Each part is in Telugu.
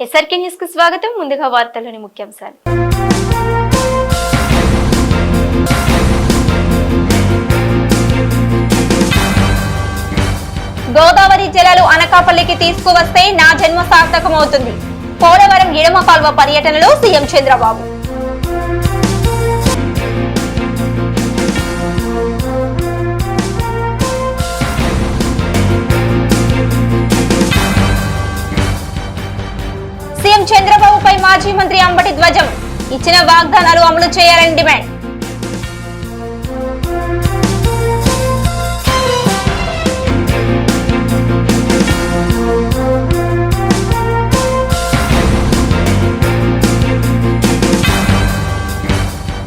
ఎస్ఆర్కే న్యూస్ కు స్వాగతం. ముందుగా వార్తల్లోని ముఖ్యాంశాలు. గోదావరి జలాలు అనకాపల్లికి తీసుకువస్తే నా జన్మ సార్థకమవుతుంది. పోలవరం ఎడమ కాల్వ పర్యటనలో సీఎం చంద్రబాబు. సీఎం చంద్రబాబుపై మాజీ మంత్రి అంబటి ధ్వజం. ఇచ్చిన వాగ్దానాలు అమలు చేయాలని డిమాండ్.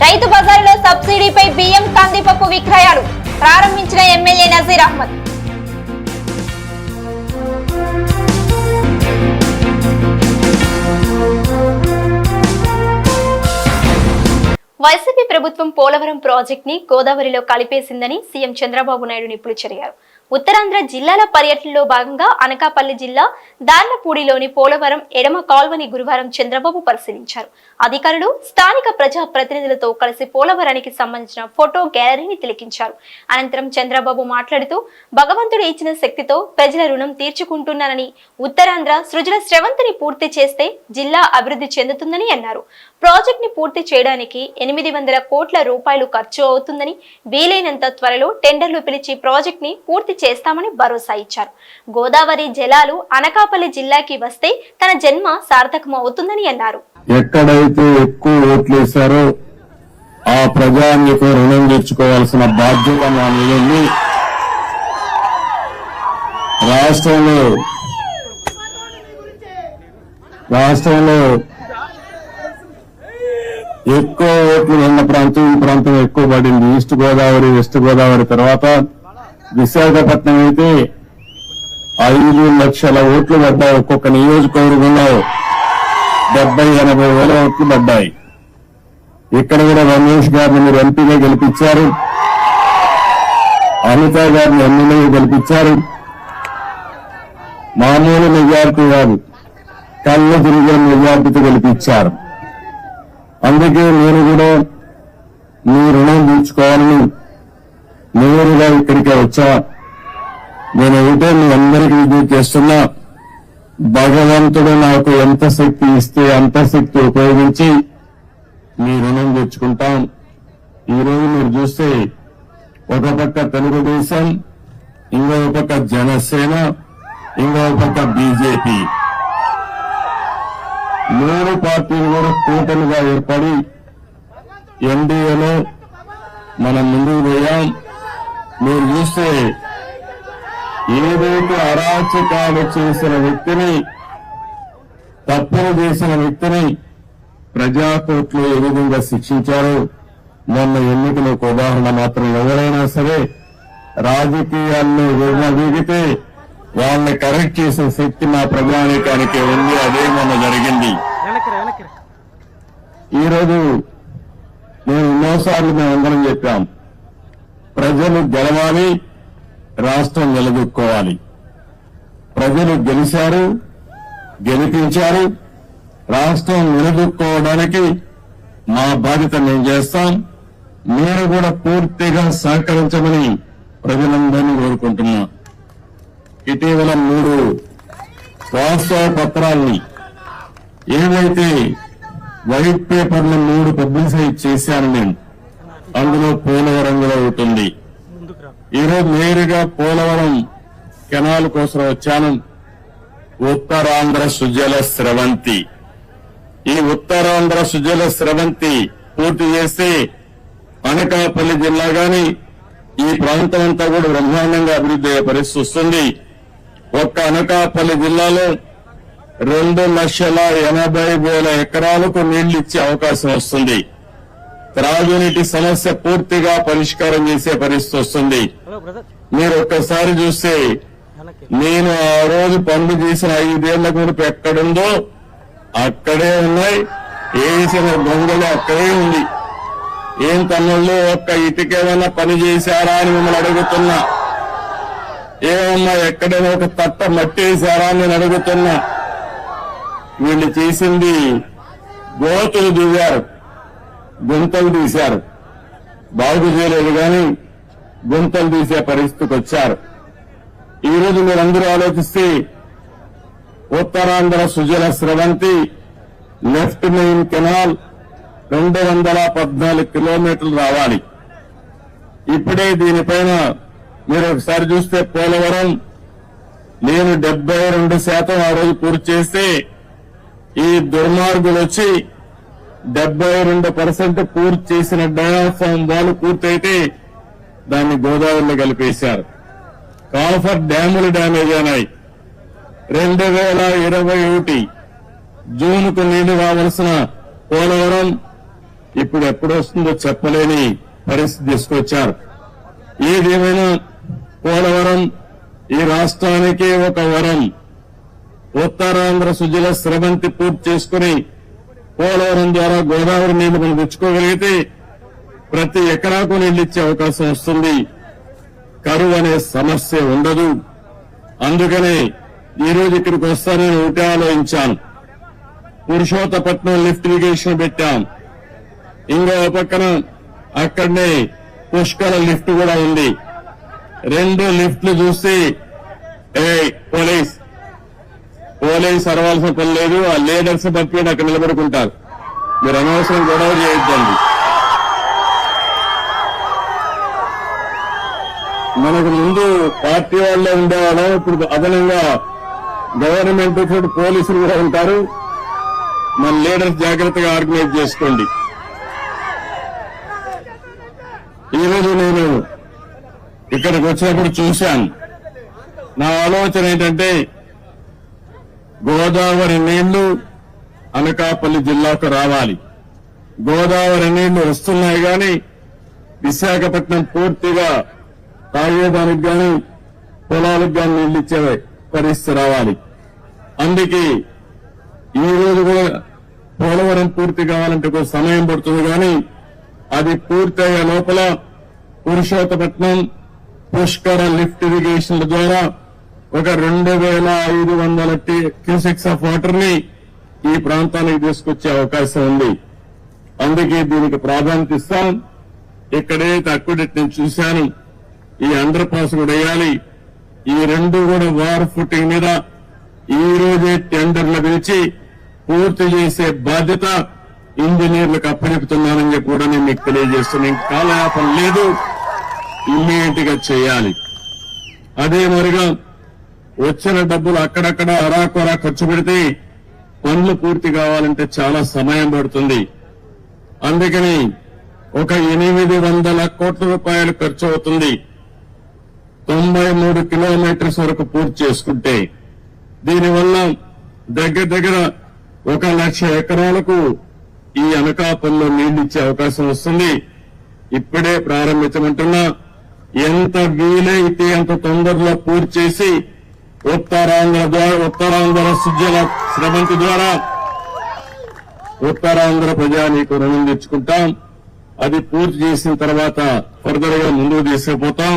రైతు బజారులో సబ్సిడీపై బియ్యం, కందిపప్పు విక్రయాలు ప్రారంభించిన ఎమ్మెల్యే నజీర్ అహ్మద్. వైసీపీ ప్రభుత్వం పోలవరం ప్రాజెక్ట్ ని గోదావరిలో కలిపేసిందని సీఎం చంద్రబాబు నాయుడు నిప్పులు చెరిగారు. ఉత్తరాంధ్ర జిల్లాల పర్యటనలో భాగంగా అనకాపల్లి జిల్లా దార్లపూడిలోని పోలవరం ఎడమ కాల్వని గురువారం చంద్రబాబు పరిశీలించారు. అధికారులు, స్థానిక ప్రజా ప్రతినిధులతో కలిసి పోలవరానికి సంబంధించిన ఫోటో గ్యాలరీని తిలకించారు. అనంతరం చంద్రబాబు మాట్లాడుతూ, భగవంతుడు ఇచ్చిన శక్తితో ప్రజల రుణం తీర్చుకుంటున్నానని, ఉత్తరాంధ్ర సృజల స్రవంతిని పూర్తి చేస్తే జిల్లా అభివృద్ధి చెందుతుందని అన్నారు. ప్రాజెక్ట్ ని పూర్తి చేయడానికి 800 కోట్ల రూపాయలు ఖర్చు అవుతుందని, వీలైనంత త్వరలో టెండర్లు పిలిచి ప్రాజెక్ట్ ని పూర్తి చేస్తామని భరోసా ఇచ్చారు. గోదావరి జలాలు అనకాపల్లి జిల్లాకి వస్తే తన జన్మ సార్థకం అవుతుందని అన్నారు. ఎక్కడైతే ఎక్కువ ఓట్లు వేశారో ఆ ప్రజానికి రుణం తీర్చుకోవాల్సిన బాధ్యత మా మీద ఉంది. రాష్ట్రంలో ఎక్కువ ఓట్లు ఉన్న ప్రాంతం ఎక్కువ పడింది. ఈస్ట్ గోదావరి, వెస్ట్ గోదావరి తర్వాత విశాఖపట్నం అయితే 5 లక్షల ఓట్లు పడ్డాయి. ఒక్కొక్క నియోజకవర్గంలో 70-80 వేల ఓట్లు పడ్డాయి. ఇక్కడ కూడా రమేష్ గారిని మీరు ఎంపీగా గెలిపించారు, అనిత గారిని ఎమ్మెల్యేగా గెలిపించారు. మామూలు మెజార్టీ కాదు, కళ్ళు తిరిగే మెజార్టీతో గెలిపించారు. అందుకే నేను కూడా మీ రుణం తీర్చుకోవాలని నేరుగా ఇక్కడికే వచ్చా. నేను ఒకటే మీ అందరికీ విజ్ఞప్తి చేస్తున్నా, భగవంతుడు నాకు ఎంత శక్తి ఇస్తే అంత శక్తి ఉపయోగించి మీ రుణం తీర్చుకుంటాం. ఈరోజు మీరు చూస్తే ఒక పక్క తెలుగుదేశం, ఇంకో పక్క జనసేన, ఇంకో పక్క బీజేపీ, 3 పార్టీలు కూడా కూటమిగా ఏర్పడి ఎన్డీఏలో మనం ముందుకు పోయాం. మీరు చూస్తే ఏదైతే అరాచకాలు చేసిన వ్యక్తిని, తప్పులు చేసిన వ్యక్తిని ప్రజాకోర్టులో ఏ విధంగా శిక్షించారో మొన్న ఎన్నికలు ఒక ఉదాహరణ మాత్రం. ఎవరైనా సరే రాజకీయాల్లో విర్రవీగితే వాళ్ళని కరెక్ట్ చేసే శక్తి మా ప్రజానీకానికి ఉంది. అదే మొన్న జరిగింది. ఈరోజు నేను ఎన్నోసార్లు మేమందరం చెప్పాం, ప్రజలు గెలవాలి, రాష్ట్రం నిలదొక్కోవాలి. ప్రజలు గెలిచారు, గెలిపించారు. రాష్ట్రం నిలదొక్కోవడానికి మా బాధ్యత మేము చేస్తాం. మీరు కూడా పూర్తిగా సహకరించమని ప్రజలందరినీ కోరుకుంటున్నా. ఇటీవల 3 వాస్తవ పత్రాల్ని, ఏవైతే వైట్ పేపర్లు 3 పబ్లిసైజ్ చేశాను నేను, అందులో పోలవరం కూడా అవుతుంది. ఈరోజు నేరుగా పోలవరం కెనాల్ కోసం వచ్చాను. ఉత్తరాంధ్ర సుజల స్రవంతి, ఈ ఉత్తరాంధ్ర సుజల స్రవంతి పూర్తి చేస్తే అనకాపల్లి జిల్లా గాని ఈ ప్రాంతం అంతా కూడా బ్రహ్మాండంగా అభివృద్ధి అయ్యే పరిస్థితి వస్తుంది. ఒక్క అనకాపల్లి జిల్లాలో 2,80,000 ఎకరాలకు నీళ్లు ఇచ్చే అవకాశం వస్తుంది. త్రాగునీటి సమస్య పూర్తిగా పరిష్కారం చేసే పరిస్థితి వస్తుంది. మీరు ఒక్కసారి చూస్తే నేను ఆ రోజు పనులు చేసిన 5 ఏళ్ల గురించి ఎక్కడుందో అక్కడే ఉన్నాయి, వేసిన గొంగలు అక్కడే ఉంది. ఏం తమ్ముళ్ళు ఒక్క ఇటుకేమైనా పని చేశారా అని మిమ్మల్ని అడుగుతున్నా. ఏమమ్మా ఎక్కడైనా ఒక తట్ట మట్టి వేశారా అని నేను అడుగుతున్నా. వీళ్ళు చేసింది గోతులు దిగారు, గుంతలు తీశారు. బాగు చేయలేదు కానీ గుంతలు తీసే పరిస్థితికి వచ్చారు. ఈ రోజు మీరందరూ ఆలోచిస్తే Uttarandhra Sujala Sravanthi left main canal 214 కిలోమీటర్లు రావాలి. ఇప్పుడే దీనిపైన మీరు ఒకసారి చూస్తే పోలవరం నేను 72% ఆ రోజు పూర్తి చేస్తే ఈ దుర్మార్గులు వచ్చి 72% పూర్తి చేసిన డయాఫామ్ వాళ్ళు పూర్తయితే దాన్ని గోదావరిలో కలిపేశారు. కాఫర్ డ్యాములు డ్యామేజ్ అయినాయి. 2021 జూన్కు నీళ్లు రావాల్సిన పోలవరం ఇప్పుడు ఎప్పుడు వస్తుందో చెప్పలేని పరిస్థితి తీసుకొచ్చారు. ఏదేమైనా పోలవరం ఈ రాష్ట్రానికే ఒక వరం. ఉత్తరాంధ్ర సుజల స్రవంతి పూర్తి చేసుకుని పోలవరం ద్వారా గోదావరి నీళ్లు మనం తెచ్చుకోగలిగితే ప్రతి ఎకరాకు నీళ్లు ఇచ్చే అవకాశం వస్తుంది. కరువు అనే సమస్య ఉండదు. అందుకనే ఈ రోజు ఇక్కడికి వస్తానని ఒకటే ఆలోచించాను. పురుషోత్తపట్నం లిఫ్ట్ ఇరిగేషన్ పెట్టాం. ఇంకో పక్కన అక్కడనే పుష్కర లిఫ్ట్ కూడా ఉంది. 2 లిఫ్ట్లు చూసి పోలీస్ అరవాల్సిన పని లేదు. ఆ లీడర్స్ పంపించి అక్కడ నిలబడుకుంటారు. మీరు అనవసరం గొడవ చేయొద్దండి. మనకు ముందు పార్టీ వాళ్ళే ఉండేవాళ్ళం, ఇప్పుడు అదనంగా గవర్నమెంట్ ఇప్పుడు పోలీసులు కూడా ఉంటారు. మన లీడర్స్ జాగ్రత్తగా ఆర్గనైజ్ చేసుకోండి. ఈరోజు నేను ఇక్కడికి వచ్చినప్పుడు చూశాను. నా ఆలోచన ఏంటంటే గోదావరి నీళ్లు అనకాపల్లి జిల్లాకు రావాలి. గోదావరి నీళ్లు వస్తున్నాయి కానీ విశాఖపట్నం పూర్తిగా తాగేదానికి గాని పొలాలకు గాని నీళ్లు ఇచ్చే పరిస్థితి రావాలి. అందుకే ఈ రోజు కూడా పోలవరం పూర్తి కావాలంటే కొంచెం సమయం పడుతుంది కానీ అది పూర్తయ్యే లోపల పురుషోత్తపట్నం పుష్కర లిఫ్ట్ ఇరిగేషన్ల ద్వారా ఒక 2500 క్యూసెక్స్ ఆఫ్ వాటర్ ని ఈ ప్రాంతానికి తీసుకొచ్చే అవకాశం ఉంది. అందుకే దీనికి ప్రాధాన్యత ఇస్తాం. ఇక్కడే తక్కువ నేను చూశాను. ఈ అండర్ పాస్ కూడా వేయాలి. ఈ 2 కూడా వార్ ఫుటింగ్ మీద ఈ రోజే టెండర్లు పిలిచి పూర్తి చేసే బాధ్యత ఇంజనీర్లకు అప్పచెపుతున్నానని చెప్పి కూడా నేను మీకు తెలియజేస్తున్నాను. ఇంకా కాలయాపన లేదు, ఇమ్మీడియట్ గా చేయాలి. అదే మరిగా వచ్చిన డబ్బులు అక్కడక్కడ అరాకొరా ఖర్చు పెడితే పనులు పూర్తి కావాలంటే చాలా సమయం పడుతుంది. అందుకని ఒక 800 కోట్ల రూపాయలు ఖర్చు అవుతుంది 93 కిలోమీటర్స్ వరకు పూర్తి చేసుకుంటే. దీనివల్ల దగ్గర 1,00,000 ఎకరాలకు ఈ అనకాపల్లిలో నీళ్లు ఇచ్చే అవకాశం వస్తుంది. ఇప్పుడే ప్రారంభించమంటున్నా. ఎంత వీలైతే అంత తొందరలో పూర్తి చేసి ఉత్తరాంధ్ర సుజల స్రవంతి ద్వారా ఉత్తరాంధ్ర ప్రజానీకు రుణం తెచ్చుకుంటాం. అది పూర్తి చేసిన తర్వాత ఫర్దర్ గా ముందుకు తీసుకుపోతాం.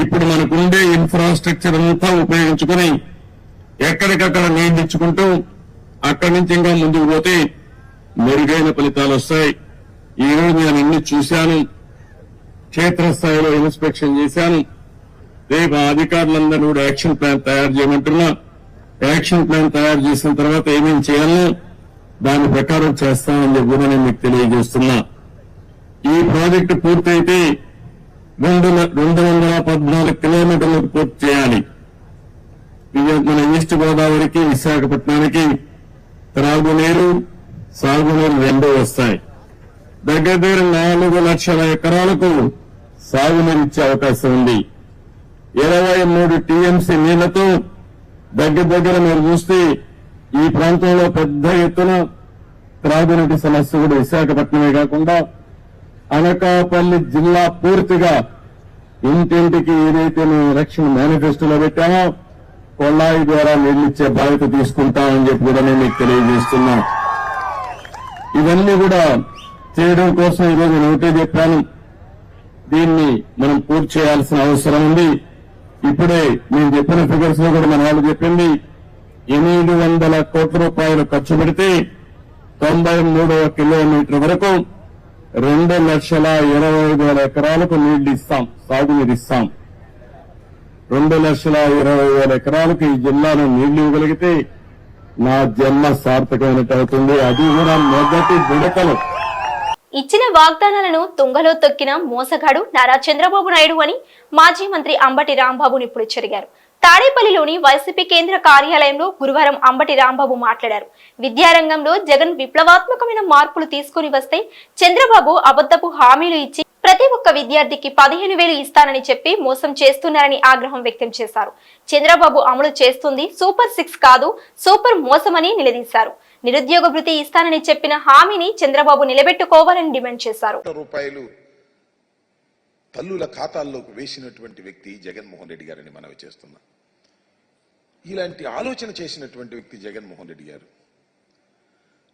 ఇప్పుడు మనకుండే ఇన్ఫ్రాస్ట్రక్చర్ అంతా ఉపయోగించుకుని ఎక్కడికక్కడ నీళ్లు ఇచ్చుకుంటూ అక్కడి నుంచి ఇంకా ముందుకు పోతే మెరుగైన ఫలితాలు వస్తాయి. ఈ రోజు నేను అన్ని చూశాను. క్షేత్రస్థాయిలో ఇన్స్పెక్షన్ చేశాను. రేపు ఆ అధికారులందరూ కూడా యాక్షన్ ప్లాన్ తయారు చేయమంటున్నా. యాక్షన్ ప్లాన్ తయారు చేసిన తర్వాత ఏమేమి చేయాలో దాని ప్రకారం చేస్తామని చెప్పి కూడా నేను మీకు తెలియజేస్తున్నా. ఈ ప్రాజెక్టు పూర్తయితే 214 కిలోమీటర్లకు పూర్తి చేయాలి. మన ఈస్ట్ గోదావరికి విశాఖపట్నానికి త్రాగునీరు సాగునీరు 2 వస్తాయి. దగ్గర 4 లక్షల ఎకరాలకు సాగునీరు ఇచ్చే అవకాశం ఉంది. 23 టీఎంసీ నీళ్లతో దగ్గర మీరు చూస్తే ఈ ప్రాంతంలో పెద్ద ఎత్తున త్రాగునీటి సమస్య కూడా విశాఖపట్నమే కాకుండా అనకాపల్లి జిల్లా పూర్తిగా ఇంటింటికి ఏదైతే మేము ఎలక్షన్ మేనిఫెస్టోలో పెట్టామో కొల్లాయి ద్వారా నీళ్లిచ్చే బాధ్యత తీసుకుంటామని చెప్పి కూడా నేను మీకు తెలియజేస్తున్నా. ఇవన్నీ కూడా చేయడం కోసం ఈరోజు నేను ఒకటే చెప్పాను. దీన్ని మనం పూర్తి చేయాల్సిన అవసరం ఉంది. ఇప్పుడే నేను చెప్పిన ఫిగర్స్ లో కూడా మన వాళ్ళు చెప్పింది 800 కోట్ల రూపాయలు ఖర్చు పెడితే 93వ కిలోమీటర్ వరకు 2,20,000 ఎకరాలకు నీళ్లు ఇస్తాం, సాగునీరు ఇస్తాం. 2,20,000 ఎకరాలకు ఈ జిల్లాలో నీళ్లు ఇవ్వగలిగితే నా జన్మ సార్థకమైనట్టు అవుతుంది. అది కూడా మొదటి విడతలు. ఇచ్చిన వాగ్దానాలను తుంగలో తొక్కిన మోసగాడు నారా చంద్రబాబు నాయుడు అని మాజీ మంత్రి అంబటి రాంబాబు నిప్పుడు చెరిగారు. తాడేపల్లిలోని వైసీపీ కేంద్ర కార్యాలయంలో గురువారం అంబటి రాంబాబు మాట్లాడారు. విద్యారంగంలో జగన్ విప్లవాత్మకమైన మార్పులు తీసుకుని వస్తే చంద్రబాబు అబద్ధపు హామీలు ఇచ్చి ప్రతి ఒక్క విద్యార్థికి 15,000 ఇస్తానని చెప్పి మోసం చేస్తున్నారని ఆగ్రహం వ్యక్తం చేశారు. చంద్రబాబు అమలు చేస్తుంది సూపర్ 6 కాదు, సూపర్ మోసమని నిలదీశారు. నిరుద్యోగ భృతి ఇస్తానని చెప్పిన హామీని చంద్రబాబు నిలబెట్టుకోవాలని డిమాండ్ చేశారు. రూపాయలు తల్లుల ఖాతాల్లోకి వేసినటువంటి వ్యక్తి జగన్మోహన్ రెడ్డి గారని మనవి చేస్తున్నా. ఇలాంటి ఆలోచన చేసినటువంటి వ్యక్తి జగన్మోహన్ రెడ్డి గారు.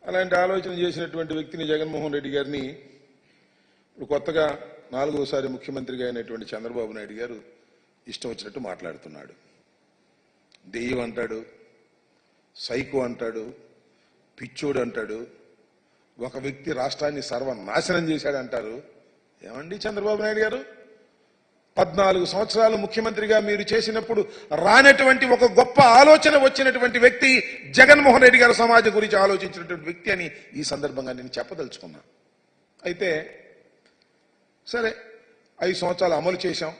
అలాంటి ఆలోచన చేసినటువంటి వ్యక్తిని జగన్మోహన్ రెడ్డి గారిని ఇప్పుడు కొత్తగా 4వసారి ముఖ్యమంత్రిగా అయినటువంటి చంద్రబాబు నాయుడు గారు ఇష్టం వచ్చినట్టు మాట్లాడుతున్నాడు. దెయ్యం అంటాడు, సైకో అంటాడు, పిచ్చోడు అంటాడు, ఒక వ్యక్తి రాష్ట్రాన్ని సర్వనాశనం చేశాడంటారు. ఏమండి చంద్రబాబు నాయుడు గారు, 14 సంవత్సరాలు ముఖ్యమంత్రిగా మీరు చేసినప్పుడు రానటువంటి ఒక గొప్ప ఆలోచన వచ్చినటువంటి వ్యక్తి జగన్మోహన్ రెడ్డి గారు సమాజం గురించి ఆలోచించినటువంటి వ్యక్తి అని ఈ సందర్భంగా నేను చెప్పదలుచుకున్నా. అయితే సరే, 5 సంవత్సరాలు అమలు చేశాం.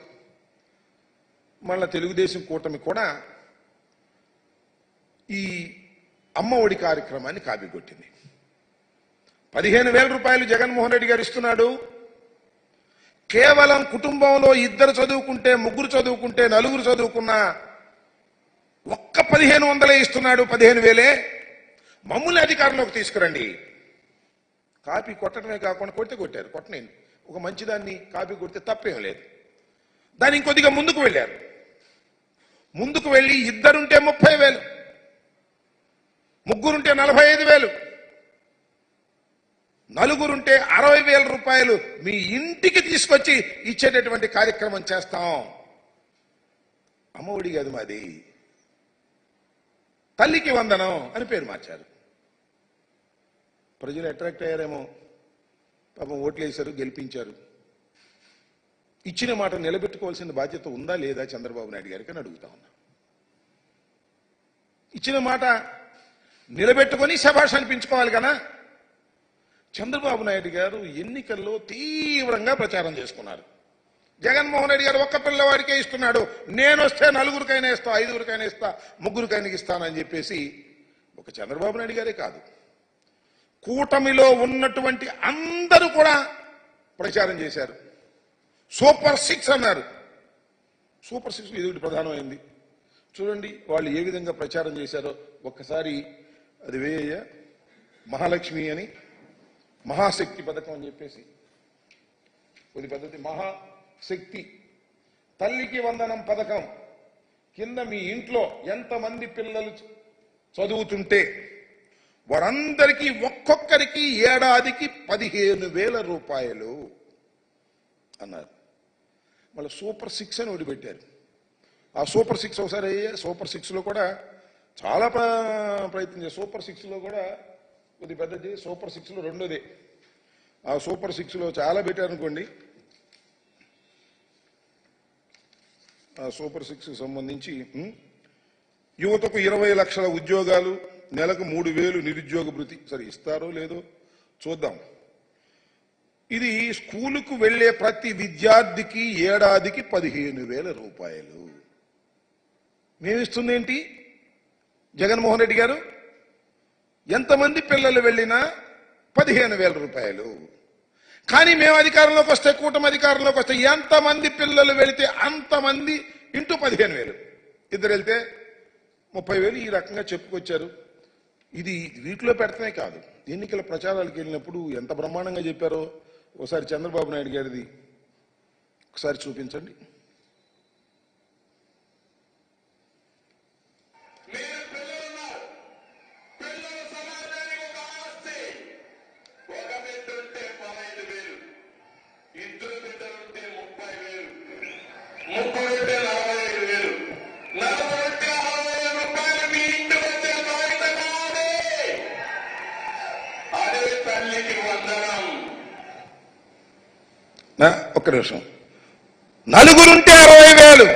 మళ్ళా తెలుగుదేశం కూటమి కూడా ఈ అమ్మ ఒడి కార్యక్రమాన్ని కాపీకొట్టింది. 15,000 రూపాయలు జగన్మోహన్ రెడ్డి గారు ఇస్తున్నాడు. కేవలం కుటుంబంలో 2 చదువుకుంటే, 3 చదువుకుంటే, 4 చదువుకున్నా ఒక్క 1,500 ఇస్తున్నాడు. 15,000 మమ్మల్ని అధికారంలోకి తీసుకురండి. కాపీ కొట్టడమే కాకుండా కొట్టారు. కొట్టనేది ఒక మంచిదాన్ని కాపీ కొడితే తప్పేం లేదు. దాన్ని ఇంకొద్దిగా ముందుకు వెళ్ళారు. ముందుకు వెళ్ళి 2 ఉంటే 30,000, 3 ఉంటే 45,000, 4 ఉంటే 60,000 రూపాయలు మీ ఇంటికి తీసుకొచ్చి ఇచ్చేటటువంటి కార్యక్రమం చేస్తాం. అమ్మఒడి కాదు మాది, తల్లికి వందనం అని పేరు మార్చారు. ప్రజలు అట్రాక్ట్ అయ్యారేమో, పాపం ఓట్లు వేశారు, గెలిపించారు. ఇచ్చిన మాట నిలబెట్టుకోవాల్సిన బాధ్యత ఉందా లేదా చంద్రబాబు నాయుడు గారికి అని అడుగుతా ఉన్నా. ఇచ్చిన మాట నిలబెట్టుకొని శభాష్ అనిపించుకోవాలి కదా. చంద్రబాబు నాయుడు గారు ఎన్నికల్లో తీవ్రంగా ప్రచారం చేసుకున్నారు. జగన్మోహన్ రెడ్డి గారు ఒక్క పిల్లవాడికే ఇస్తున్నాడు, నేను వస్తే 4గురికైనా ఇస్తా, 5గురికైనా ఇస్తా, 3గురికైనా ఇస్తానని చెప్పేసి ఒక చంద్రబాబు నాయుడు గారే కాదు, కూటమిలో ఉన్నటువంటి అందరూ కూడా ప్రచారం చేశారు. సూపర్ 6 అన్నారు. సూపర్ 6 ఇది ఒకటి ప్రధానమైంది. చూడండి వాళ్ళు ఏ విధంగా ప్రచారం చేశారో ఒక్కసారి. అది వేయ మహాలక్ష్మి అని, మహాశక్తి పథకం అని చెప్పేసి కొద్ది పద్ధతి, మహాశక్తి తల్లికి వందనం పథకం కింద మీ ఇంట్లో ఎంతమంది పిల్లలు చదువుతుంటే వారందరికీ ఒక్కొక్కరికి ఏడాదికి 15,000 రూపాయలు అన్నారు. మళ్ళీ సూపర్ 6 అని ఒకటి పెట్టారు. ఆ సూపర్ 6 ఒకసారి సూపర్ 6లో కూడా చాలా ప్రయత్నం చేశారు. సూపర్ 6లో కూడా కొద్ది పెద్దది, సూపర్ 6లో రెండోది. ఆ సూపర్ 6లో చాలా పెట్టారు అనుకోండి. ఆ సూపర్ 6కి సంబంధించి యువతకు 20 లక్షల ఉద్యోగాలు, నెలకు 3,000 నిరుద్యోగ భృతి. సరే ఇస్తారో లేదో చూద్దాం. ఇది స్కూలుకు వెళ్లే ప్రతి విద్యార్థికి ఏడాదికి 15,000 రూపాయలు. మేమిస్తుంది ఏంటి జగన్మోహన్ రెడ్డి గారు? ఎంతమంది పిల్లలు వెళ్ళినా 15,000 రూపాయలు. కానీ మేము అధికారంలోకి వస్తే, కూటమి అధికారంలోకి వస్తే ఎంతమంది పిల్లలు వెళితే అంతమంది ఇంటూ 15,000. 2 వెళ్తే 30,000 ఈ రకంగా చెప్పుకొచ్చారు. ఇది వీటిలో పెడతానే కాదు, ఎన్నికల ప్రచారాలకు వెళ్ళినప్పుడు ఎంత బ్రహ్మాండంగా చెప్పారో ఒకసారి చంద్రబాబు నాయుడు గారిది ఒకసారి చూపించండి. ముగ్గురు 45,000, 40 రూపాయలు మీ ఇంటి వద్ద ఒక్క నిమిషం. నలుగురుంటే 60,000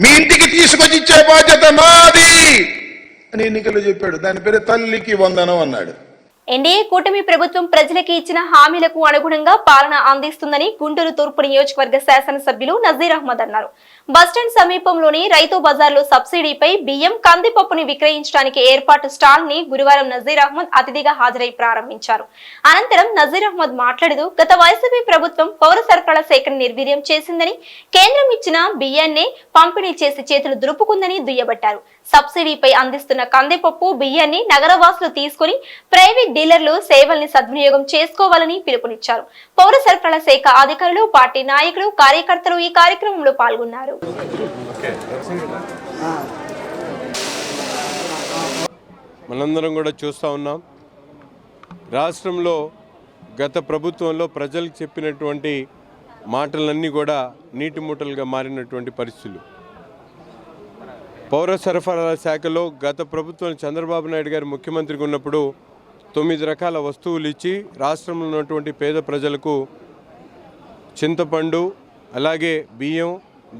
మీ ఇంటికి తీసుకొచ్చి ఇచ్చే బాధ్యత మాది అని ఎన్నికల్లో చెప్పాడు. దాని పేరు తల్లికి వందనం అన్నాడు. ఎన్డీఏ కూటమి ప్రభుత్వం ప్రజలకి ఇచ్చిన హామీలకు అనుగుణంగా పాలన అందిస్తుందని గుంటూరు తూర్పు నియోజకవర్గ శాసనసభ్యులు నజీర్ అహ్మద్ అన్నారు. బస్టాండ్ సమీపంలోని రైతు బజార్లో సబ్సిడీపై బియ్యం, కందిపప్పుని విక్రయించడానికి ఏర్పాటు స్టాల్ ని గురువారం నజీర్ అహ్మద్ అతిథిగా హాజరై ప్రారంభించారు. అనంతరం నజీర్ అహ్మద్ మాట్లాడుతూ గత వైసీపీ ప్రభుత్వం పౌర సరఫరాల శాఖను నిర్వీర్యం చేసిందని, కేంద్రం ఇచ్చిన బియ్యాన్నే పంపిణీ చేసి చేతులు దులుపుకుందని దుయ్యబట్టారు. సబ్సిడీపై అందిస్తున్న కందిపప్పు, బియ్యాన్ని నగరవాసులు తీసుకుని ప్రైవేట్ డీలర్లు సేవల్ని సద్వినియోగం చేసుకోవాలని పిలుపునిచ్చారు. పౌర సరఫరాల శాఖ అధికారులు, పార్టీ నాయకులు, కార్యకర్తలు ఈ కార్యక్రమంలో పాల్గొన్నారు. మనందరం కూడా చూస్తూ ఉన్నాం, రాష్ట్రంలో గత ప్రభుత్వంలో ప్రజలకు చెప్పినటువంటి మాటలన్నీ కూడా నీటి మూటలుగా మారినటువంటి పరిస్థితులు. పౌర సరఫరాల శాఖలో గత ప్రభుత్వం చంద్రబాబు నాయుడు గారు ముఖ్యమంత్రిగా ఉన్నప్పుడు 9 రకాల వస్తువులు ఇచ్చి రాష్ట్రంలో ఉన్నటువంటి పేద ప్రజలకు చింతపండు, అలాగే బియ్యం,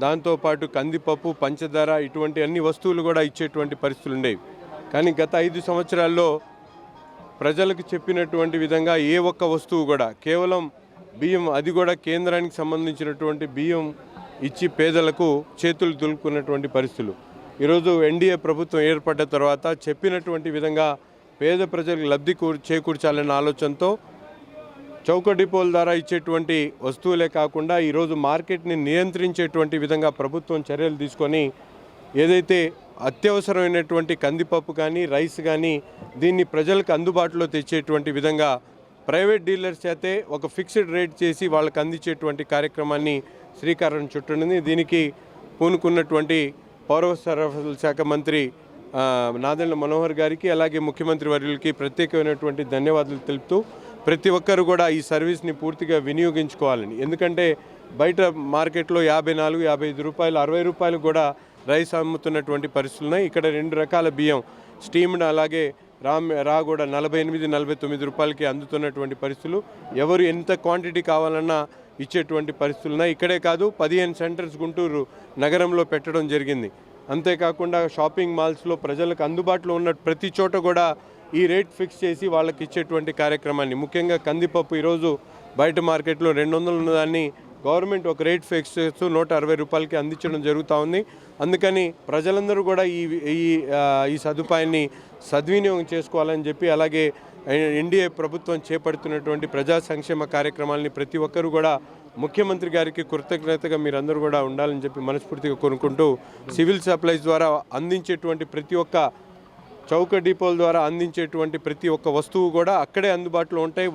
దాంతోపాటు కందిపప్పు, పంచదార ఇటువంటి అన్ని వస్తువులు కూడా ఇచ్చేటువంటి పరిస్థితులు ఉండేవి. కానీ గత 5 సంవత్సరాల్లో ప్రజలకు చెప్పినటువంటి విధంగా ఏ ఒక్క వస్తువు కూడా, కేవలం బియ్యం, అది కూడా కేంద్రానికి సంబంధించినటువంటి బియ్యం ఇచ్చి పేదలకు చేతులు దులుపుకున్నటువంటి పరిస్థితులు. ఈరోజు ఎన్డీఏ ప్రభుత్వం ఏర్పడ్డ తర్వాత చెప్పినటువంటి విధంగా పేద ప్రజలకు లబ్ధి చేకూర్చాలనే ఆలోచనతో చౌక డిపోల ద్వారా ఇచ్చేటువంటి వస్తువులే కాకుండా ఈరోజు మార్కెట్ని నియంత్రించేటువంటి విధంగా ప్రభుత్వం చర్యలు తీసుకొని ఏదైతే అత్యవసరమైనటువంటి కందిపప్పు కానీ, రైస్ కానీ దీన్ని ప్రజలకు అందుబాటులో తెచ్చేటువంటి విధంగా ప్రైవేట్ డీలర్స్ అయితే ఒక ఫిక్స్డ్ రేట్ చేసి వాళ్ళకి అందించేటువంటి కార్యక్రమాన్ని శ్రీకారం చుట్టనుంది. దీనికి పూనుకున్నటువంటి పౌర సరఫరాల శాఖ మంత్రి నాదెండ్ల మనోహర్ గారికి, అలాగే ముఖ్యమంత్రి వర్యులకి ప్రత్యేకమైనటువంటి ధన్యవాదాలు తెలుపుతూ ప్రతి ఒక్కరు కూడా ఈ సర్వీస్ని పూర్తిగా వినియోగించుకోవాలని. ఎందుకంటే బయట మార్కెట్లో 54, 55 రూపాయలు, 60 రూపాయలు కూడా రైస్ అమ్ముతున్నటువంటి పరిస్థితులు ఉన్నాయి. ఇక్కడ 2 రకాల బియ్యం, స్టీమ్డ్ అలాగే రా కూడా 48, 49 రూపాయలకి అందుతున్నటువంటి పరిస్థితులు. ఎవరు ఎంత క్వాంటిటీ కావాలన్నా ఇచ్చేటువంటి పరిస్థితులు ఉన్నాయి. ఇక్కడే కాదు, 15 సెంటర్స్ గుంటూరు నగరంలో పెట్టడం జరిగింది. అంతేకాకుండా షాపింగ్ మాల్స్లో ప్రజలకు అందుబాటులో ఉన్న ప్రతి చోట కూడా ఈ రేట్ ఫిక్స్ చేసి వాళ్ళకి ఇచ్చేటువంటి కార్యక్రమాన్ని, ముఖ్యంగా కందిపప్పు ఈరోజు బయట మార్కెట్లో 200 ఉన్నదాన్ని గవర్నమెంట్ ఒక రేట్ ఫిక్స్ చేస్తూ 160 రూపాయలకి అందించడం జరుగుతూ ఉంది. అందుకని ప్రజలందరూ కూడా ఈ సదుపాయాన్ని సద్వినియోగం చేసుకోవాలని చెప్పి, అలాగే ఎన్డీఏ ప్రభుత్వం చేపడుతున్నటువంటి ప్రజా సంక్షేమ కార్యక్రమాలని ప్రతి ఒక్కరూ కూడా ముఖ్యమంత్రి గారికి కృతజ్ఞతగా మీరందరూ కూడా ఉండాలని చెప్పి మనస్ఫూర్తిగా కోరుకుంటూ, సివిల్ సప్లైస్ ద్వారా అందించేటువంటి ప్రతి ఒక్క చౌక డిపోల ద్వారా అందించేటువంటి ప్రతి ఒక్క వస్తువు కూడా అక్కడే అందుబాటులో ఉంటాయి,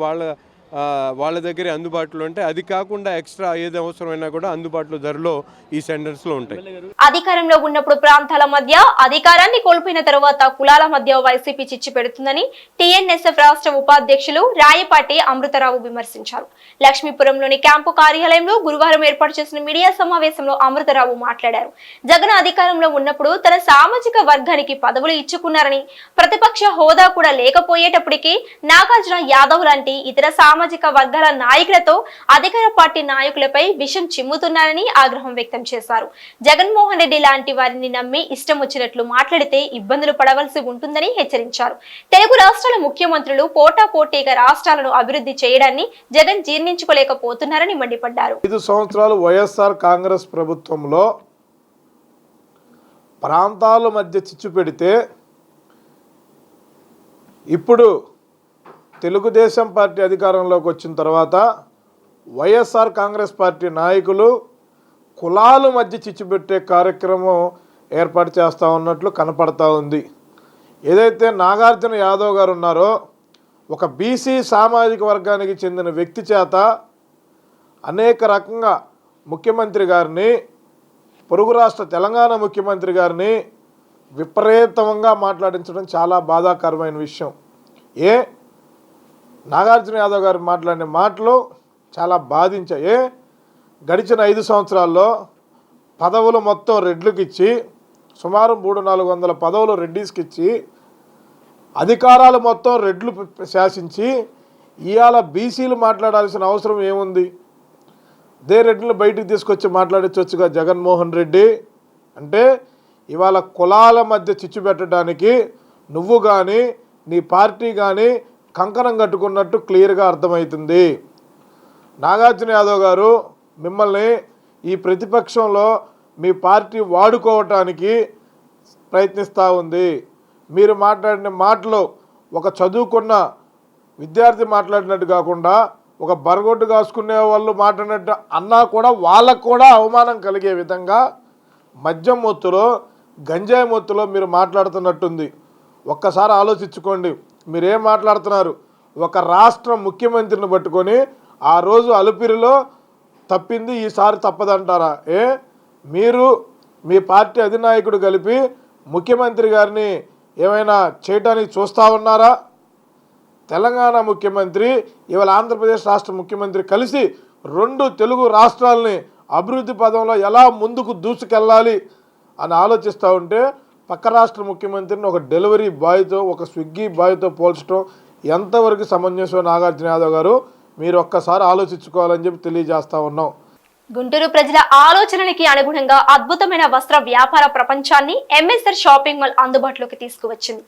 వాళ్ళ దగ్గరే అందుబాటులో ఉంటాయి. అది కాకుండా ఎక్స్ట్రా ఏది అవసరమైనా కూడా అందుబాటులో ధరలో ఈ సెంటర్స్లో ఉంటాయి. అధికారంలో ఉన్నప్పుడు ప్రాంతాల మధ్య, అధికారాన్ని కోల్పోయిన తరువాత కులాల మధ్య వైసీపీ చిచ్చు పెడుతుందని టీఎన్ఎస్ఎఫ్ రాష్ట్ర ఉపాధ్యక్షులు రాయపాటి అమృతరావు విమర్శించారు. లక్ష్మీపురంలోని క్యాంపు కార్యాలయంలో గురువారం ఏర్పాటు చేసిన మీడియా సమావేశంలో అమృతరావు మాట్లాడారు. జగన్ అధికారంలో ఉన్నప్పుడు తన సామాజిక వర్గానికి పదవులు ఇచ్చుకున్నారని, ప్రతిపక్ష హోదా కూడా లేకపోయేటప్పటికీ నాగార్జున యాదవ్ లాంటి ఇతర సామాజిక వర్గాల నాయకులతో అధికార పార్టీ నాయకులపై విషం చిమ్ముతున్నారని ఆగ్రహం వ్యక్తం చేశారు. జగన్మోహన్ రెడ్డి లాంటి వారిని నమ్మి ఇష్టం వచ్చినట్లు మాట్లాడితే ఇబ్బందులు పడవలసి ఉంటుందని హెచ్చరించారు. తెలుగు రాష్ట్రాల ముఖ్యమంత్రులు పోటాపోటీగా రాష్ట్రాలను అభివృద్ధి చేయడాన్ని జగన్ జీర్ణించుకోలేకపోతున్నారని మండిపడ్డారు. 5 సంవత్సరాలు వైఎస్ఆర్ కాంగ్రెస్ ప్రభుత్వంలో ప్రాంతాల మధ్య చిచ్చు పెడితే, ఇప్పుడు తెలుగుదేశం పార్టీ అధికారంలోకి వచ్చిన తర్వాత వైఎస్ఆర్ కాంగ్రెస్ పార్టీ నాయకులు కులాల మధ్య చిచ్చు పెట్టే కార్యక్రమం ఏర్పాటు చేస్తూ ఉన్నట్లు కనపడతా ఉంది. ఏదైతే నాగార్జున యాదవ్ గారు ఉన్నారో, ఒక బీసీ సామాజిక వర్గానికి చెందిన వ్యక్తి చేత అనేక రకంగా ముఖ్యమంత్రి గారిని, పొరుగు రాష్ట్ర తెలంగాణ ముఖ్యమంత్రి గారిని విపరీతంగా మాట్లాడించడం చాలా బాధాకరమైన విషయం. నాగార్జున యాదవ్ గారు మాట్లాడిన మాటలు చాలా బాధించాయి. గడిచిన 5 సంవత్సరాల్లో పదవులు మొత్తం రెడ్లకు ఇచ్చి, సుమారు 300-400 పదవులు రెడ్డీస్కి ఇచ్చి, అధికారాలు మొత్తం రెడ్లు శాసించి ఇవాళ బీసీలు మాట్లాడాల్సిన అవసరం ఏముంది? రెడ్డిని బయటికి తీసుకొచ్చి మాట్లాడించవచ్చుగా జగన్మోహన్ రెడ్డి. అంటే ఇవాళ కులాల మధ్య చిచ్చు పెట్టడానికి నువ్వు కానీ నీ పార్టీ కానీ కంకణం కట్టుకున్నట్టు క్లియర్గా అర్థమవుతుంది. నాగార్జున యాదవ్ గారు మిమ్మల్ని ఈ ప్రతిపక్షంలో మీ పార్టీ వాడుకోవటానికి ప్రయత్నిస్తూ ఉంది. మీరు మాట్లాడిన మాటలు ఒక చదువుకున్న విద్యార్థి మాట్లాడినట్టు కాకుండా ఒక బరగొడ్డు కాసుకునే వాళ్ళు మాట్లాడినట్టు అన్నా కూడా వాళ్ళకు కూడా అవమానం కలిగే విధంగా మద్యం మొత్తులో గంజాయి మొత్తులో మీరు మాట్లాడుతున్నట్టుంది. ఒక్కసారి ఆలోచించుకోండి, మీరేం మాట్లాడుతున్నారు? ఒక రాష్ట్ర ముఖ్యమంత్రిని పట్టుకొని ఆ రోజు అలుపిరిలో తప్పింది ఈసారి తప్పదంటారా? మీరు మీ పార్టీ అధినాయకుడు కలిపి ముఖ్యమంత్రి గారిని ఏమైనా చేయడానికి చూస్తూ ఉన్నారా? తెలంగాణ ముఖ్యమంత్రి ఇవాళ ఆంధ్రప్రదేశ్ రాష్ట్ర ముఖ్యమంత్రి కలిసి 2 తెలుగు రాష్ట్రాలని అభివృద్ధి పదంలో ఎలా ముందుకు దూసుకెళ్ళాలి అని ఆలోచిస్తూ ఉంటే పక్క రాష్ట్ర ముఖ్యమంత్రిని ఒక డెలివరీ బాయ్తో ఒక స్విగ్గీ బాయ్తో పోల్చడం ఎంతవరకు సమంజసం? నాగార్జున యాదవ్ గారు మీరు ఒక్కసారి ఆలోచించుకోవాలని చెప్పి తెలియజేస్తూ ఉన్నాం. గుంటూరు ప్రజల ఆలోచనలకి అనుగుణంగా అద్భుతమైన వస్త్ర వ్యాపార ప్రపంచాన్ని ఎంఎస్ఆర్ షాపింగ్ మాల్ అందుబాటులోకి తీసుకువచ్చింది.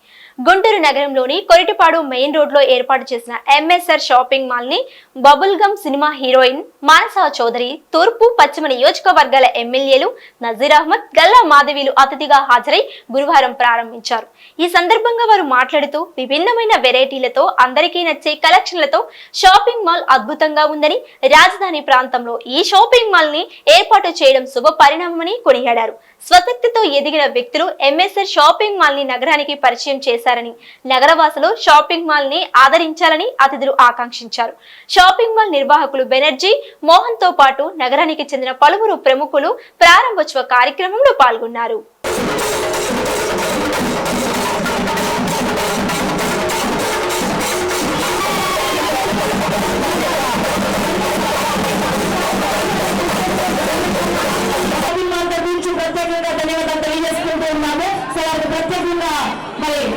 గుంటూరు నగరంలోని కొరిటిపాడు మెయిన్ రోడ్ లో ఏర్పాటు చేసిన ఎంఎస్ఆర్ షాపింగ్ మాల్ ని bubble gum cinema heroine Manasa Chowdary, తూర్పు పశ్చిమ నియోజకవర్గాల ఎమ్మెల్యేలు నజీర్ అహ్మద్, గల్లా మాధవీలు అతిథిగా హాజరై గురువారం ప్రారంభించారు. ఈ సందర్భంగా వారు మాట్లాడుతూ విభిన్నమైన వెరైటీలతో అందరికీ నచ్చే కలెక్షన్లతో షాపింగ్ మాల్ అద్భుతంగా ఉందని, రాజధాని ప్రాంతంలో ఈ షాపింగ్ మాల్ ని ఏర్పాటు చేయడం శుభ పరిణామమని కొనియాడారు. స్వశక్తితో ఎదిగిన వ్యక్తులు ఎంఎస్ఆర్ షాపింగ్ మాల్ ని నగరానికి పరిచయం చేశారని, నగరవాసులు షాపింగ్ మాల్ ని ఆదరించాలని అతిథులు ఆకాంక్షించారు. షాపింగ్ మాల్ నిర్వాహకులు బెనర్జీ మోహన్ తో పాటు నగరానికి చెందిన పలువురు ప్రముఖులు ప్రారంభోత్సవ కార్యక్రమంలో పాల్గొన్నారు. ధన్యవాదాలు తెలియజేసుకుంటూ ఉన్నాము. సో వారికి ప్రత్యేకంగా మరి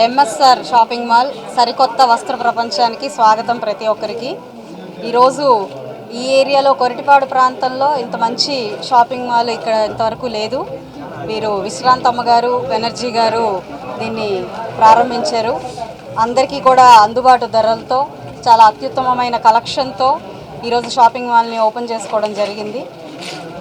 ఎంఎస్ఆర్ షాపింగ్ మాల్ సరికొత్త వస్త్ర ప్రపంచానికి స్వాగతం. ప్రతి ఒక్కరికి ఈరోజు ఈ ఏరియాలో కొరిటిపాడు ప్రాంతంలో ఇంత మంచి షాపింగ్ మాల్ ఇక్కడ ఇంతవరకు లేదు. వీరు విశ్రాంతమ్మ గారు, బెనర్జీ గారు దీన్ని ప్రారంభించారు. అందరికీ కూడా అందుబాటు ధరలతో చాలా అత్యుత్తమమైన కలెక్షన్తో ఈరోజు షాపింగ్ మాల్ని ఓపెన్ చేసుకోవడం జరిగింది.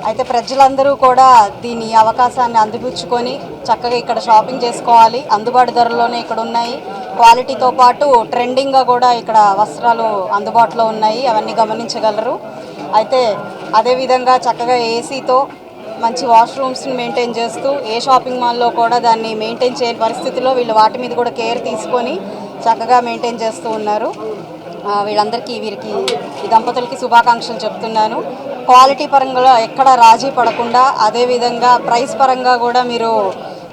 అయితే ప్రజలందరూ కూడా దీని అవకాశాన్ని అందిపుచ్చుకొని చక్కగా ఇక్కడ షాపింగ్ చేసుకోవాలి. అందుబాటు ధరల్లోనే ఇక్కడ ఉన్నాయి. క్వాలిటీతో పాటు ట్రెండింగ్గా కూడా ఇక్కడ వస్త్రాలు అందుబాటులో ఉన్నాయి. అవన్నీ గమనించగలరు. అయితే అదేవిధంగా చక్కగా ఏసీతో మంచి వాష్రూమ్స్ని మెయింటైన్ చేస్తూ ఏ షాపింగ్ మాల్లో కూడా దాన్ని మెయింటైన్ చేయని పరిస్థితిలో వీళ్ళు వాటి మీద కూడా కేర్ తీసుకొని చక్కగా మెయింటైన్ చేస్తూ ఉన్నారు. వీళ్ళందరికీ ఈ దంపతులకి శుభాకాంక్షలు చెప్తున్నాను. క్వాలిటీ పరంగా ఎక్కడ రాజీ పడకుండా, అదేవిధంగా ప్రైస్ పరంగా కూడా మీరు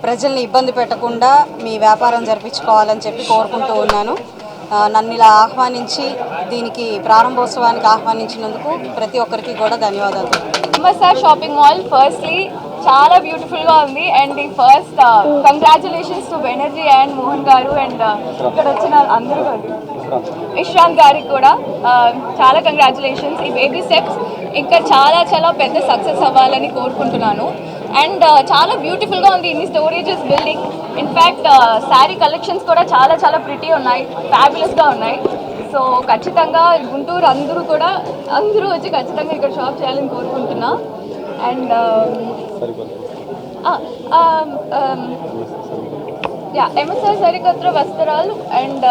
ప్రజల్ని ఇబ్బంది పెట్టకుండా మీ వ్యాపారం జరిపించుకోవాలని చెప్పి కోరుకుంటూ ఉన్నాను. నన్ను ఇలా ఆహ్వానించి దీనికి ప్రారంభోత్సవానికి ఆహ్వానించినందుకు ప్రతి ఒక్కరికి కూడా ధన్యవాదాలు. ఎంఎస్ఆర్ షాపింగ్ మాల్ ఫస్ట్లీ చాలా బ్యూటిఫుల్గా ఉంది. And the first congratulations to Banerjee and Mohan గారు అండ్ ఇక్కడ వచ్చిన అందరూ ఇష్రాంత్ గారికి కూడా చాలా కంగ్రాచులేషన్స్. ఈ బేబీ స్టెప్స్ ఇంకా చాలా చాలా పెద్ద సక్సెస్ అవ్వాలని కోరుకుంటున్నాను. అండ్ చాలా బ్యూటిఫుల్గా ఉంది, ఇన్ని storages building. In fact sari collections కూడా చాలా చాలా ప్రిటీ ఉన్నాయి, ఫ్యాబులస్గా ఉన్నాయి. సో ఖచ్చితంగా గుంటూరు అందరూ వచ్చి ఖచ్చితంగా ఇక్కడ షాప్ చేయాలని కోరుకుంటున్నా. అండ్ ఎంఎస్ఆర్ సరికొత్త వస్త్రాలు అండ్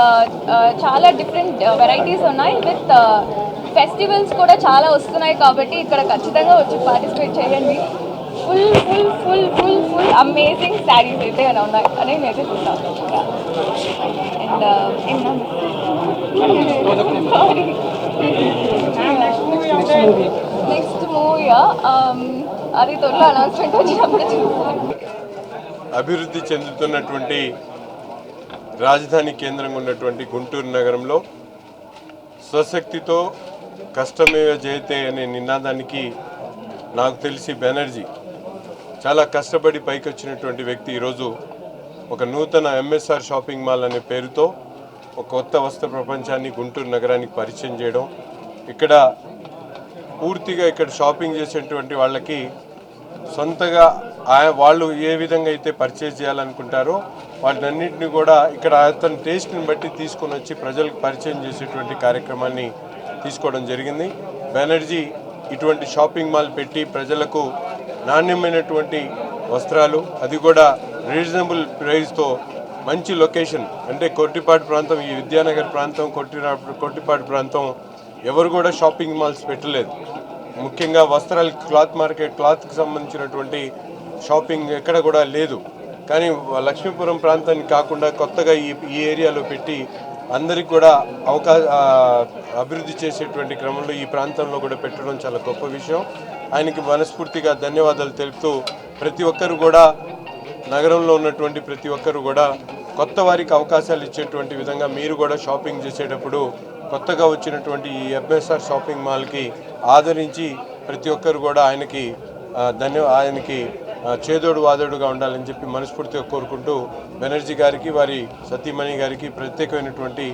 చాలా డిఫరెంట్ వెరైటీస్ ఉన్నాయి. విత్ ఫెస్టివల్స్ కూడా చాలా వస్తున్నాయి కాబట్టి ఇక్కడ ఖచ్చితంగా వచ్చి పార్టిసిపేట్ చేయండి. Full full full full full amazing saris అయితే ఉన్నాయి అని నేనైతే చూస్తాను. అండ్ నెక్స్ట్ మూవీయా అది త్వరలో అనౌన్స్మెంట్ వచ్చినప్పుడు చూస్తాను. అభివృద్ధి చెందుతున్నటువంటి రాజధాని కేంద్రంగా ఉన్నటువంటి గుంటూరు నగరంలో స్వశక్తితో కష్టమేవ జయతే అనే నినాదానికి నాకు తెలిసి బెనర్జీ చాలా కష్టపడి పైకి వచ్చినటువంటి వ్యక్తి ఈరోజు ఒక నూతన ఎంఎస్ఆర్ షాపింగ్ మాల్ అనే పేరుతో ఒక కొత్త వస్త్ర ప్రపంచాన్ని గుంటూరు నగరానికి పరిచయం చేయడం, ఇక్కడ పూర్తిగా ఇక్కడ షాపింగ్ చేసేటువంటి వాళ్ళకి సొంతగా వాళ్ళు ఏ విధంగా అయితే పర్చేజ్ చేయాలనుకుంటారో వాటినన్నింటినీ కూడా ఇక్కడ అతని టేస్ట్ని బట్టి తీసుకొని వచ్చి ప్రజలకు పరిచయం చేసేటువంటి కార్యక్రమాన్ని తీసుకోవడం జరిగింది. బెనర్జీ ఇటువంటి షాపింగ్ మాల్ పెట్టి ప్రజలకు నాణ్యమైనటువంటి వస్త్రాలు, అది కూడా రీజనబుల్ ప్రైస్తో మంచి లొకేషన్ అంటే కొట్టిపాడు ప్రాంతం, ఈ విద్యానగర్ ప్రాంతం, కొట్టిపాడు ప్రాంతం ఎవరు కూడా షాపింగ్ మాల్స్ పెట్టలేదు. ముఖ్యంగా వస్త్రాలు క్లాత్కి సంబంధించినటువంటి షాపింగ్ ఎక్కడ కూడా లేదు. కానీ లక్ష్మీపురం ప్రాంతానికి కాకుండా కొత్తగా ఈ ఏరియాలో పెట్టి అందరికి కూడా అభివృద్ధి చేసేటువంటి క్రమంలో ఈ ప్రాంతంలో కూడా పెట్టడం చాలా గొప్ప విషయం. ఆయనకి మనస్ఫూర్తిగా ధన్యవాదాలు తెలుపుతూ ప్రతి ఒక్కరు కూడా నగరంలో ఉన్నటువంటి ప్రతి ఒక్కరు కూడా కొత్త వారికి అవకాశాలు ఇచ్చేటువంటి విధంగా మీరు కూడా షాపింగ్ చేసేటప్పుడు కొత్తగా వచ్చినటువంటి ఈ ఎంఎస్ఆర్ షాపింగ్ మాల్కి ఆదరించి ప్రతి ఒక్కరు కూడా ఆయనకి చేదోడు వాదోడుగా ఉండాలని చెప్పి మనస్ఫూర్తిగా కోరుకుంటూ బెనర్జీ గారికి వారి సతీమణి గారికి ప్రత్యేకమైనటువంటి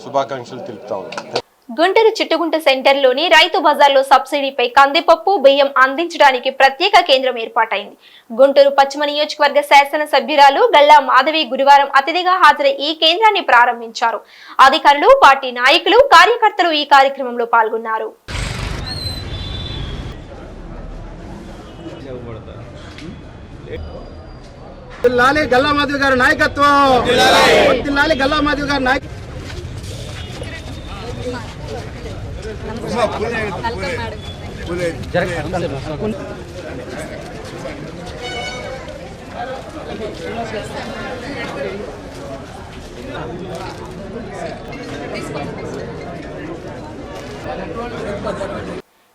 శుభాకాంక్షలు తెలుపుతా ఉన్నాను. గుంటూరు చిట్టుగుంట సెంటర్లోని రైతు బజార్లో సబ్సిడీపై కందిపప్పు బియ్యం అందించడానికి ప్రత్యేక కేంద్రం ఏర్పాటైంది. గుంటూరు పశ్చిమ నియోజకవర్గ శాసన సభ్యురాలు గల్లా మాధవి గురువారం అతిథిగా హాజరై ఈ కేంద్రాన్ని ప్రారంభించారు. అధికారులు, పార్టీ నాయకులు, కార్యకర్తలు ఈ కార్యక్రమంలో పాల్గొన్నారు. గల్లా మాధవి గారి నాయకత్వం, గల్లా మాధవి గారి నాయకత్వం.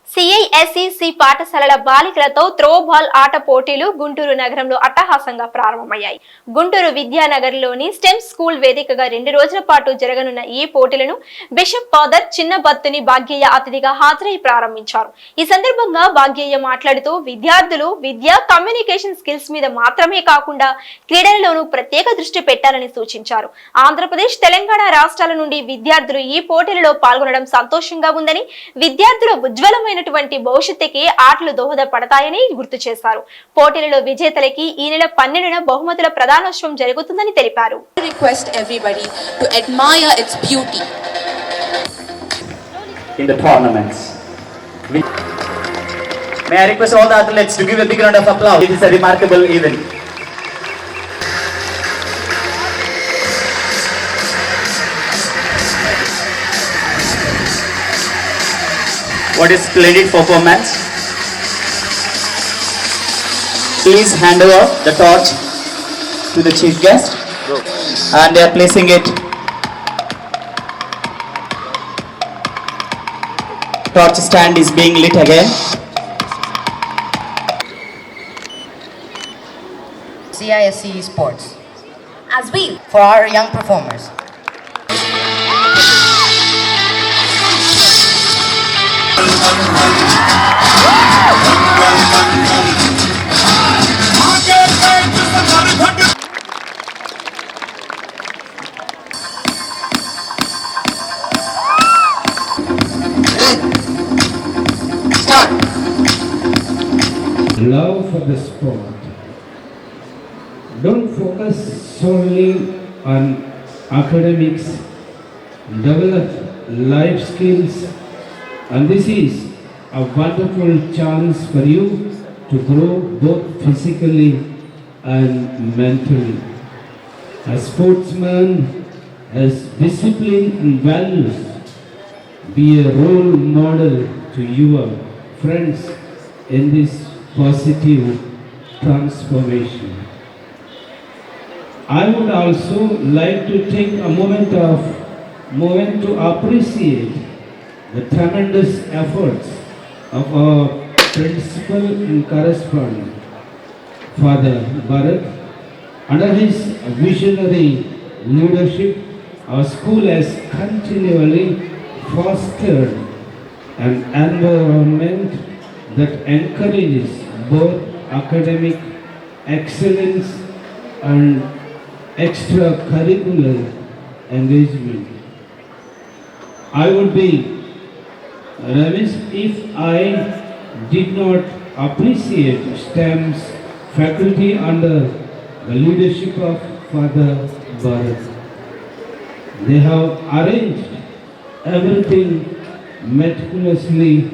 సిఐఎస్ఈసి పాఠశాలల బాలికలతో త్రోబాల్ ఆట పోటీలు గుంటూరు నగరంలో అట్టహాసంగా ప్రారంభమయ్యాయి. గుంటూరు విద్యానగర్లోని స్టెమ్ స్కూల్ వేదికగా 2 రోజుల పాటు జరగనున్న ఈ పోటీలను బిషప్ ఫాదర్ చిన్నబత్తుని భాగ్యయ్య అతిథిగా హాజరై ప్రారంభించారు. ఈ సందర్భంగా భాగ్యయ్య మాట్లాడుతూ విద్యార్థులు విద్య, కమ్యూనికేషన్ స్కిల్స్ మీద మాత్రమే కాకుండా క్రీడలలోనూ ప్రత్యేక దృష్టి పెట్టాలని సూచించారు. ఆంధ్రప్రదేశ్, తెలంగాణ రాష్ట్రాల నుండి విద్యార్థులు ఈ పోటీలలో పాల్గొనడం సంతోషంగా ఉందని, విద్యార్థుల ఉజ్వలమైన భవిష్యత్తుకి ఆటలు దోహదపడతాయని గుర్తు చేశారు. పోటీలలో విజేతలకి ఈ నెల 12న బహుమతుల ప్రదానోత్సవం జరుగుతుందని తెలిపారు. Request everybody to admire its beauty in the tournaments. May I request all the athletes to give a big round of applause. It is a remarkable event. What is splendid performance. Please hand over the torch to the chief guest and they are placing it. Torch stand is being lit again. CISC Sports As we for our young performers. love for the sport. Don't focus solely on academics, develop life skills, and this is a wonderful chance for you to grow both physically and mentally. A sportsman has discipline and values. Be a role model to your friends in this positive transformation. I would also like to take a moment to appreciate the tremendous efforts of our principal and correspondent, Father Bharat. Under his visionary leadership, our school has continually fostered an environment that encourages both academic excellence and extracurricular engagement. I would be remiss if I did not appreciate STEM's faculty under the leadership of Father Bharat. They have arranged everything meticulously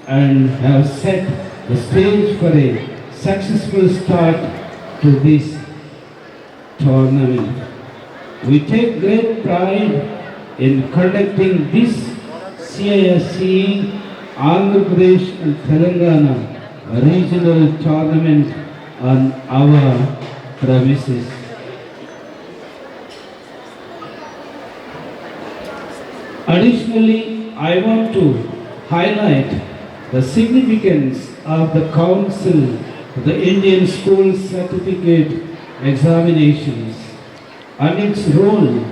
and have set the stage for a successful start to this tournament. We take great pride in conducting this CISE Andhra Pradesh and Telangana regional tournament on our premises. Additionally, I want to highlight the significance of the Council of the Indian School Certificate Examinations and its role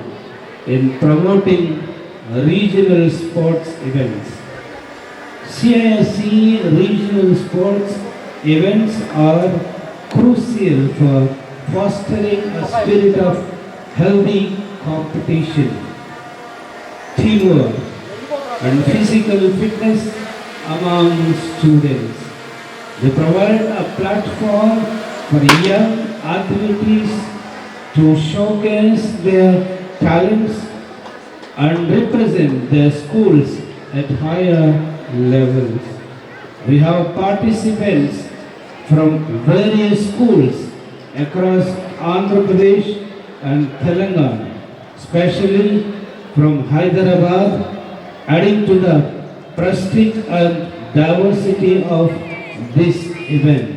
in promoting regional sports events. CISE regional sports events are crucial for fostering a spirit of healthy competition, teamwork, and physical fitness among students. They provide a platform for young athletes to showcase their talents and represent their schools at higher levels. We have participants from various schools across Andhra Pradesh and Telangana, especially from Hyderabad, adding to the prestige and diversity of this event.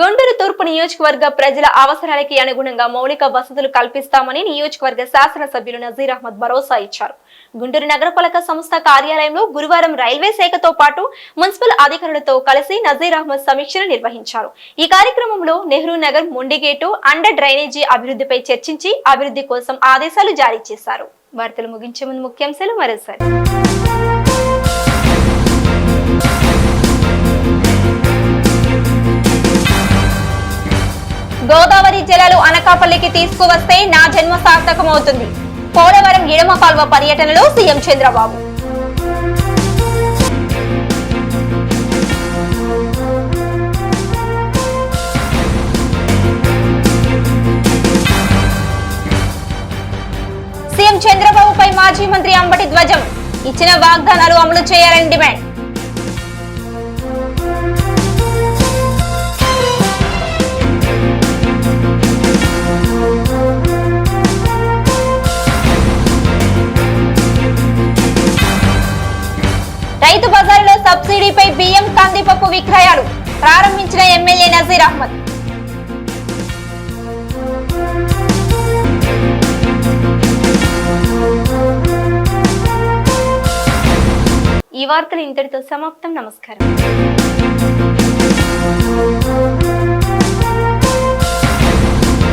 Guntur తూర్పు నియోజకవర్గ ప్రజల అవసరాలకి అనుగుణంగా మౌలిక వసతులు కల్పిస్తామని నియోజకవర్గ శాసనసభ్యులు నజీర్ అహ్మద్ భరోసా ఇచ్చారు. గుంటూరు నగరపాలక సంస్థ కార్యాలయంలో గురువారం రైల్వే శాఖతో పాటు మున్సిపల్ అధికారులతో కలిసి నజీర్ అహ్మద్ సమీక్షను నిర్వహించారు. ఈ కార్యక్రమంలో నెహ్రూ నగర్ మొండిగేటు అండర్ డ్రైనేజీ అభివృద్ధిపై చర్చించి అభివృద్ధి కోసం ఆదేశాలు జారీ చేశారు. వార్తలు ముగించే ముందు ముఖ్యాంశాలు మరోసారి. గోదావరి జలాలు అనకాపల్లికి తీసుకువస్తే నా జన్మ సార్థకమవుతుంది. పోలవరం ఎడమ కాల్వ పర్యటనలో సీఎం చంద్రబాబు. సీఎం చంద్రబాబుపై మాజీ మంత్రి అంబటి ధ్వజం. ఇచ్చిన వాగ్దానాలు అమలు చేయాలని డిమాండ్. రైతు బజారులో సబ్సిడీపై బియ్యం కందిపప్పు విక్రయాలు ప్రారంభించిన ఎమ్మెల్యే నజీర్ అహ్మద్. ఈ వార్తలు ఇంతటితో సమాప్తం. నమస్కారం.